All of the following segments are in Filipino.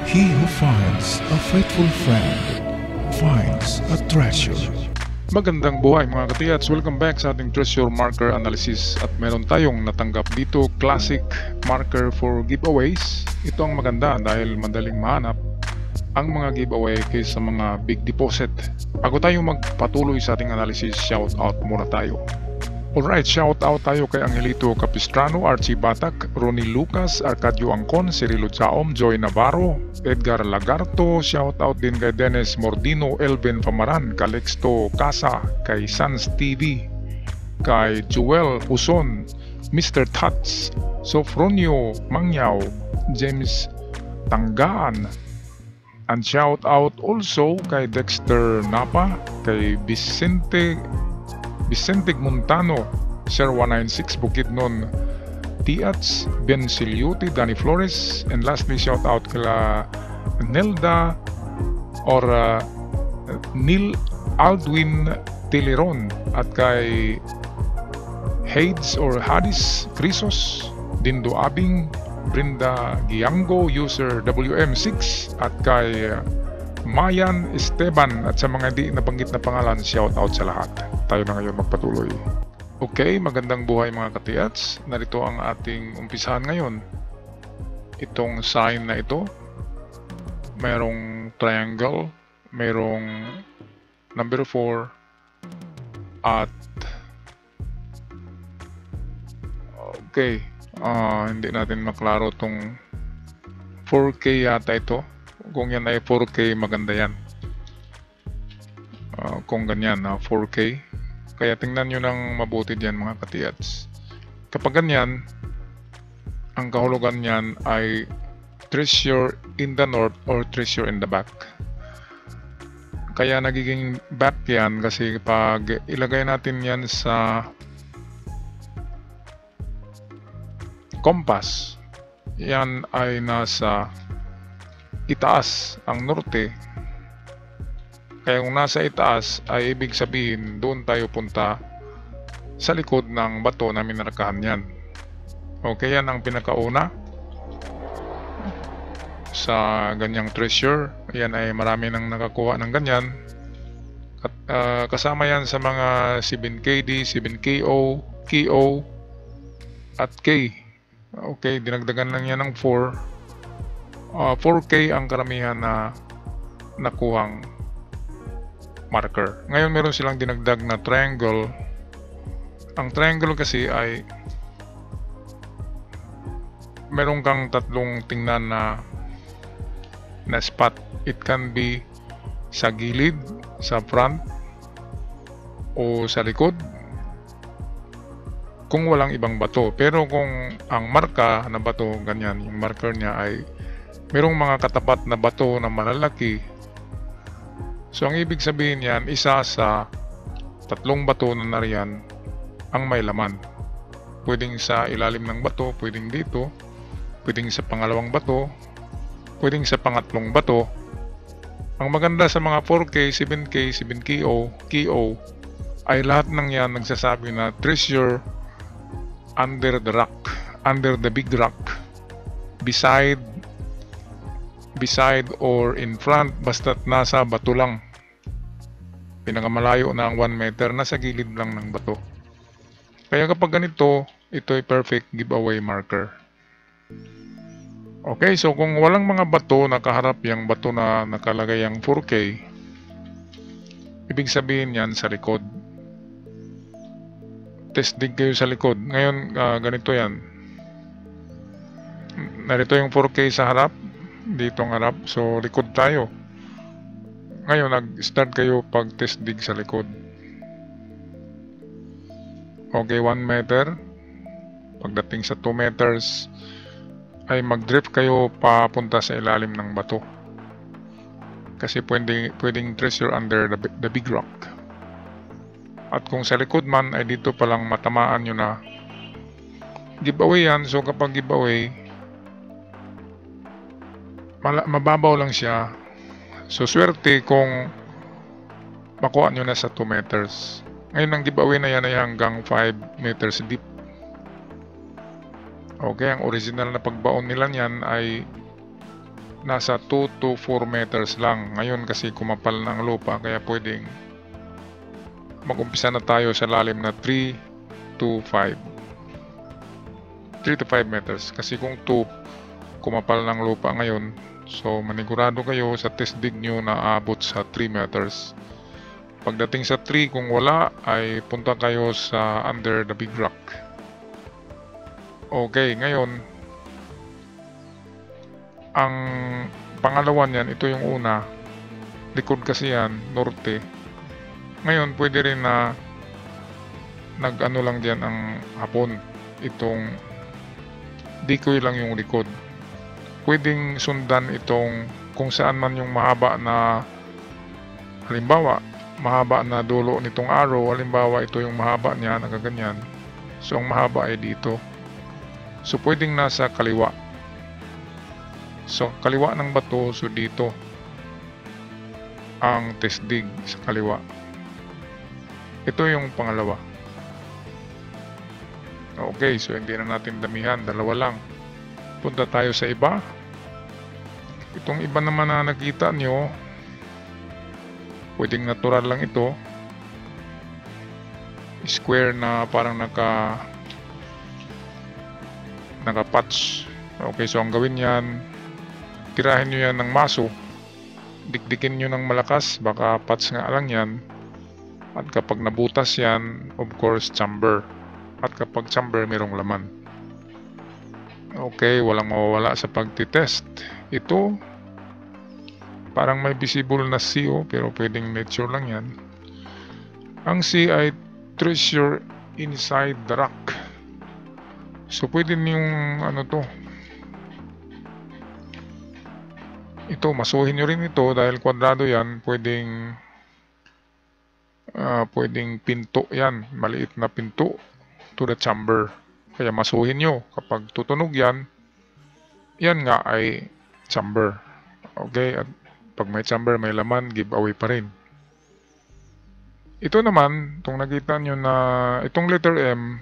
He who finds a faithful friend finds a treasure. Magandang buhay mga katiyats, welcome back sa ating treasure marker analysis at meron tayong natanggap dito classic marker for giveaways. Ito ang maganda dahil madaling mahanap ang mga giveaway kaysa mga big deposit. Bago tayo magpatuloy sa ating analysis, shout out muna tayo. Alright, shout out tayo kay Angelito Capistrano, Archie Batak, Ronnie Lucas, Arcadio Angcon, Cirilo Chaom, Joy Navarro, Edgar Lagarto, shout out din kay Dennis Mordino, Elvin Famaran, Calixto Casa, kay Sans TV, kay Joel Uson, Mr. Tats, Sofronio Mangyao, James Tanggaan, and shout out also kay Dexter Napa, kay Vicente Montano, Sir 196 Bukidnon, Tiats, Ben Siliuti, Danny Flores, and lastly shout out kila Nelda or Neil Aldwin Teleron at kay Hades or Hadis Crisos, Dindo Abing, Brinda Giango, user WM6 at kay Mayan Esteban at sa mga di nabanggit na pangalan, shout out sa lahat. Tayo na ngayon magpatuloy. Okay, magandang buhay mga katiyats. Narito ang ating umpisahan ngayon. Itong sign na ito, mayroong triangle, mayroong number 4 at okay, hindi natin maklaro tong 4K yata ito. Kung yan ay 4K, maganda yan. Kung ganyan, 4K. Kaya tingnan nyo ng mabuti dyan mga katiyats. Kapag ganyan, ang kahulugan niyan ay treasure in the north or treasure in the back. Kaya nagiging back yan kasi pag ilagay natin yan sa compass, yan ay nasa itaas ang norte. Kaya kung nasa itaas ay ibig sabihin doon tayo punta sa likod ng bato na minarkahan yan. Okay, yan ang pinakauna sa ganyang treasure. Yan ay marami nang nakakuha ng ganyan. Kasama yan sa mga 7KD, 7KO, KO at K. Okay, dinagdagan lang yan ng 4. 4K ang karamihan na nakuhang marker. Ngayon meron silang dinagdag na triangle. Ang triangle kasi ay meron kang tatlong tingnan na spot. It can be sa gilid, sa front, o sa likod kung walang ibang bato. Pero kung ang marka na bato, ganyan, yung marker niya ay merong mga katapat na bato na malalaki. So ang ibig sabihin yan, isa sa tatlong bato na nariyan ang may laman. Pwedeng sa ilalim ng bato, pwedeng dito, pwedeng sa pangalawang bato, pwedeng sa pangatlong bato. Ang maganda sa mga 4K, 7K, 7KO, KO ay lahat ng yan nagsasabi na treasure under the rock, under the big rock, beside or in front, basta't nasa bato lang. Pinakamalayo na ang 1 meter, nasa gilid lang ng bato. Kaya kapag ganito, ito ay perfect giveaway marker. Okay, so kung walang mga bato nakaharap yung bato na nakalagay ang 4K, ibig sabihin yan sa likod. Test dig kayo sa likod. Ngayon, ganito yan. Narito yung 4K sa harap, dito ang harap, so likod tayo. Ngayon nag-start kayo pag test dig sa likod. Okay, 1 meter. Pagdating sa 2 meters ay mag-drift kayo papunta sa ilalim ng bato, kasi pwedeng treasure under the big rock. At kung sa likod man ay dito palang matamaan nyo na. Giveaway yan, so kapag giveaway mababaw lang siya. So swerte kung makuha nyo na sa 2 meters. Ngayon ang giveaway na yan ay hanggang 5 meters deep. Okay, ang original na pagbaon nila niyan ay nasa 2 to 4 meters lang. Ngayon kasi kumapal ng lupa kaya pwedeng mag-umpisa na tayo sa lalim na 3 to 5 meters. Kasi kung 2 kumapal ng lupa ngayon, so manigurado kayo sa test dig nyo na abot sa 3 meters. Pagdating sa 3, kung wala ay punta kayo sa under the big rock. Okay, ngayon ang pangalawa niyan, ito yung una, likod kasi yan, norte. Ngayon pwede rin na nag-ano lang diyan ang hapon, itong decoy lang yung likod. Pwedeng sundan itong kung saan man yung mahaba na, halimbawa mahaba na dulo nitong arrow, halimbawa ito yung mahaba niya, nagaganyan. So ang mahaba ay dito. So pwedeng nasa kaliwa. So kaliwa ng bato, so dito ang test dig sa kaliwa. Ito yung pangalawa. Okay, so hindi na natin damihan, dalawa lang. Punta tayo sa iba. Itong iba naman na nakita nyo, pwedeng natural lang ito. Square na parang naka-patch. Okay, so ang gawin yan, tirahin nyo yan ng maso, dikdikin nyo ng malakas, baka patch nga lang yan. At kapag nabutas yan, of course, chamber. At kapag chamber, mayroong laman. Okay, walang mawawala sa pagtitest. Ito, parang may visible na C, pero pwedeng nature lang yan. Ang C ay treasure inside the rock. So pwede yung ano to, ito masuhin nyo rin ito dahil kwadrado yan, pwedeng pinto yan, maliit na pinto to the chamber, kaya masuhin nyo. Kapag tutunog yan, yan nga ay chamber. Okay, at pag may chamber, may laman, giveaway pa rin. Ito naman, itong nakita nyo na itong letter M,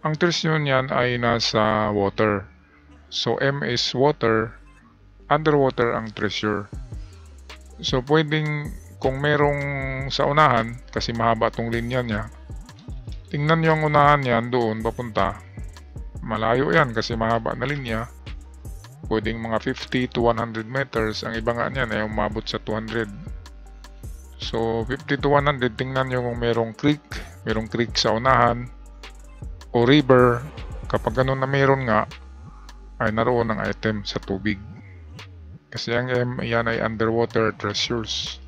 ang treasure niyan ay nasa water. So M is water, underwater ang treasure. So pwedeng kung merong sa unahan, kasi mahaba itong linya niya, tingnan nyo ang unahan yan doon papunta. Malayo yan kasi mahaba na linya. Pwedeng mga 50 to 100 meters. Ang iba nga niyan ay umabot sa 200. So 50 to 100, tingnan nyo kung merong creek sa unahan o river. Kapag ganun na meron nga, ay naroon ang item sa tubig. Kasi ang M, yan ay underwater treasures.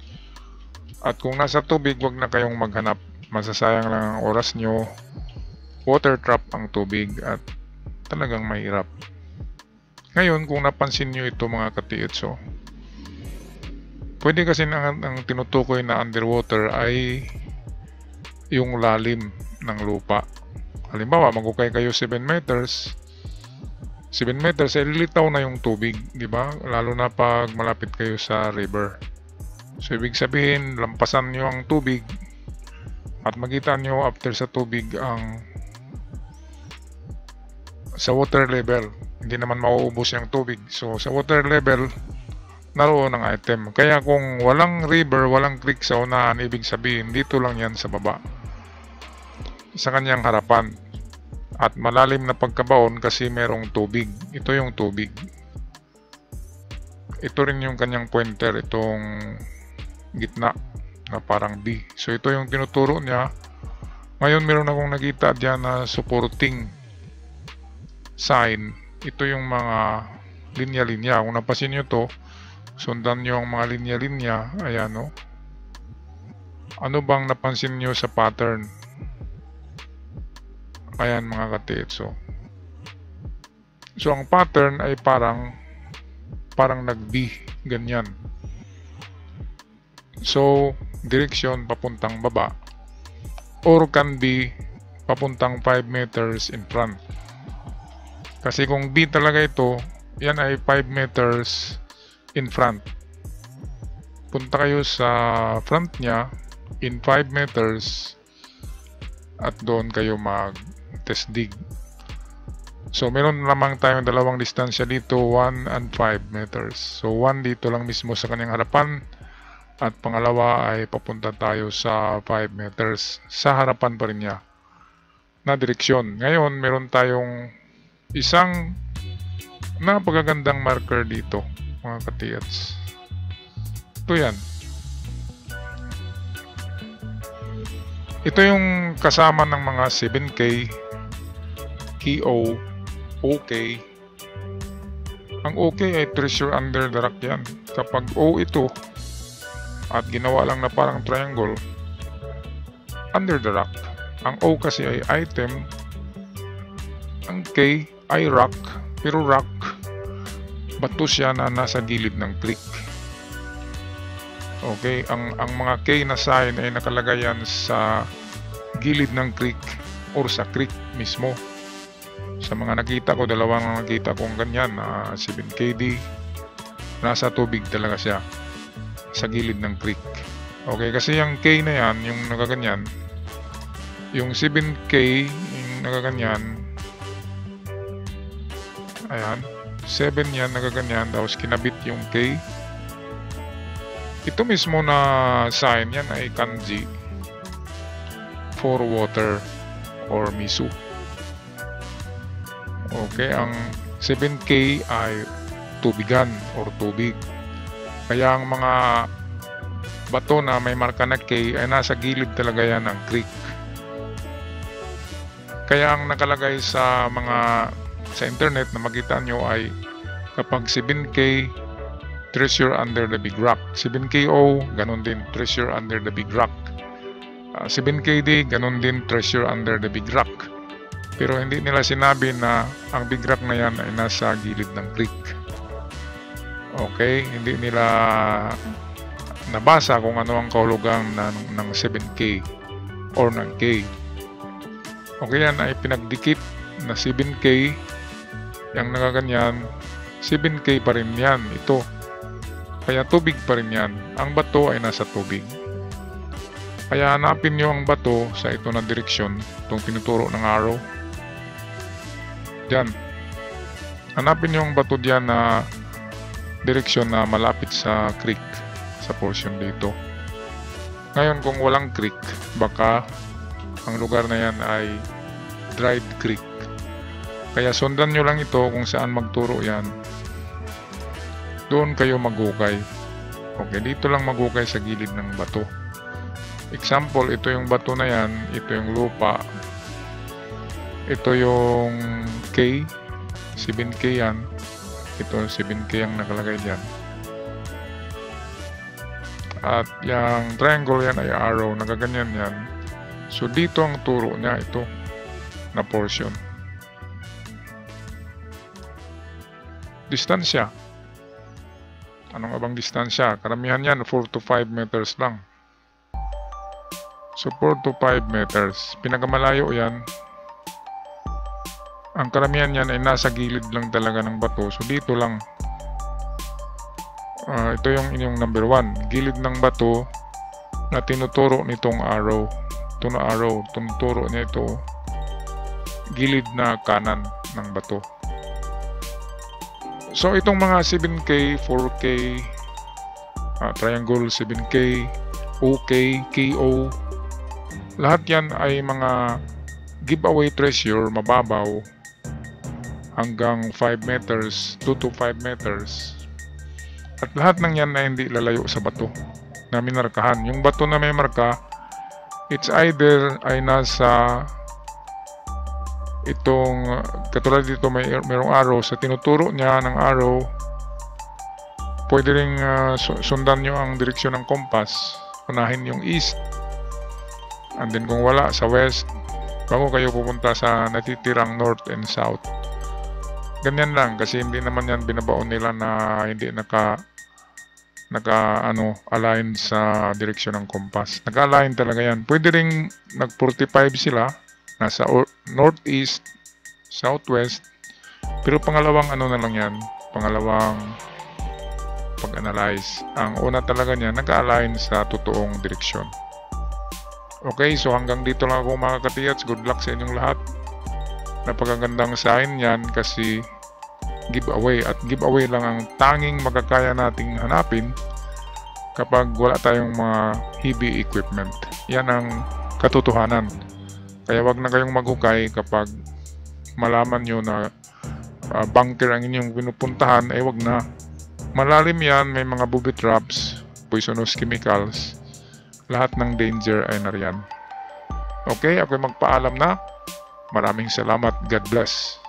At kung nasa tubig, wag na kayong maghanap. Masasayang lang ang oras nyo. Water trap ang tubig at talagang mahirap. Ngayon, kung napansin nyo ito mga katiitso, pwede kasi ang tinutukoy na underwater ay yung lalim ng lupa. Halimbawa, magukay kayo 7 meters. 7 meters, ay lilitaw na yung tubig, di ba? Lalo na pag malapit kayo sa river. So, ibig sabihin, lampasan nyo ang tubig at makita nyo after sa tubig ang sa water level. Hindi naman mauubos yung tubig. So, sa water level, naroon ang item. Kaya kung walang river, walang creek sa unahan, ibig sabihin, dito lang yan sa baba. Sa kanyang harapan. At malalim na pagkabaon kasi merong tubig. Ito yung tubig. Ito rin yung kanyang pointer, itong gitna na parang B. So ito yung tinuturo niya. Ngayon meron akong nakita diyan na supporting sign. Ito yung mga linya-linya. Kung napasin nyo to, sundan nyo ang mga linya-linya. Ayan o. Ano bang napansin nyo sa pattern? Ayan mga katiitso. So ang pattern ay parang nag-B, ganyan. So direksyon papuntang baba, or can be papuntang 5 meters in front. Kasi kung B talaga ito, yan ay 5 meters in front. Punta kayo sa front niya in 5 meters at doon kayo mag test dig. So meron lamang tayong dalawang distansya dito, 1 and 5 meters. So 1 dito lang mismo sa kanyang harapan, at pangalawa ay papunta tayo sa 5 meters sa harapan pa rin niya na direksyon. Ngayon meron tayong isang napakagandang marker dito mga katiyats. Ito yan. Ito yung kasama ng mga 7K, KO, OK. Ang OK ay treasure under the rock yan. Kapag O ito at ginawa lang na parang triangle, under the rock. Ang O kasi ay item, ang K ay rock, pero rock, bato siya na nasa gilid ng creek. Okay, ang mga K na sign ay nakalagay yan sa gilid ng creek or sa creek mismo. Sa mga nakita ko, dalawang nakita kong ganyan na 7KD, nasa tubig talaga siya sa gilid ng creek. Okay, kasi yung K na yan, yung nagaganyan, yung 7K yung nagaganyan, ayan, 7 yan nagaganyan, tapos kinabit yung K. Ito mismo na sign yan ay kanji for water or misu. Okay, ang 7K ay tubigan or tubig. Kaya ang mga bato na may marka na K ay nasa gilid talaga yan ng creek. Kaya ang nakalagay sa internet na makita nyo ay kapag 7K, treasure under the big rock. 7KO, ganun din, treasure under the big rock. 7KD, ganun din, treasure under the big rock. Pero hindi nila sinabi na ang big rock na yan ay nasa gilid ng creek. Okay, hindi nila nabasa kung ano ang kahulugan ng 7K or ng K. Okay, yan ay pinagdikit na 7K, yung nagaganyan, 7K pa rin yan, ito. Kaya tubig pa rin yan. Ang bato ay nasa tubig. Kaya hanapin nyo ang bato sa ito na direksyon, itong tinuturo ng arrow. Diyan. Hanapin nyo ang bato diyan na direksyon na malapit sa creek, sa portion dito. Ngayon kung walang creek, baka ang lugar na yan ay dried creek. Kaya sundan nyo lang ito kung saan magturo yan. Doon kayo magukay. Okay, dito lang magukay sa gilid ng bato. Example, ito yung bato na yan, ito yung lupa. Ito yung K, 7K yan. Ito 7K ang nakalagay dyan. At yung triangle yan ay arrow, nagaganyan yan. So dito ang turo niya, ito na portion. Distansya. Anong abang distansya? Karamihan yan 4 to 5 meters lang. So 4 to 5 meters. Pinakamalayo yan. Ang karamihan yan ay nasa gilid lang talaga ng bato. So dito lang. Ito yung inyong number 1. Gilid ng bato na tinuturo nitong arrow. Ito na arrow. Tinuturo niya ito. Gilid na kanan ng bato. So itong mga 7K, 4K, triangle 7K, OK, KO, lahat yan ay mga giveaway treasure mababaw hanggang 5 meters, 2 to 5 meters. At lahat ng yan ay hindi lalayo sa bato na minarkahan. Yung bato na may marka, it's either ay nasa itong, katulad dito mayroong arrow, sa tinuturo niya ng arrow, pwede ring sundan nyo ang direksyon ng compass. Unahin yung east, and then kung wala, sa west, bago kayo pupunta sa natitirang north and south. Ganyan lang, kasi hindi naman yan binabaon nila na hindi align sa direksyon ng compass. Naka-align talaga yan. Pwede ring nag-45 sila, nasa northeast, southwest, pero pangalawang na lang yan, pangalawang pag-analyze. Ang una talaga niya, naka-align sa totoong direksyon. Okay, so hanggang dito lang ako mga katiyats. Good luck sa inyong lahat. Napakagandang sign yan kasi giveaway, at giveaway lang ang tanging magkakaya nating hanapin kapag wala tayong mga heavy equipment. Yan ang katotohanan. Kaya wag na kayong maghukay kapag malaman nyo na bunker ang inyong pinupuntahan, ay wag na. Malalim yan, may mga booby traps, poisonous chemicals, lahat ng danger ay nariyan. Okay, ako'y magpaalam na. Maraming salamat. God bless.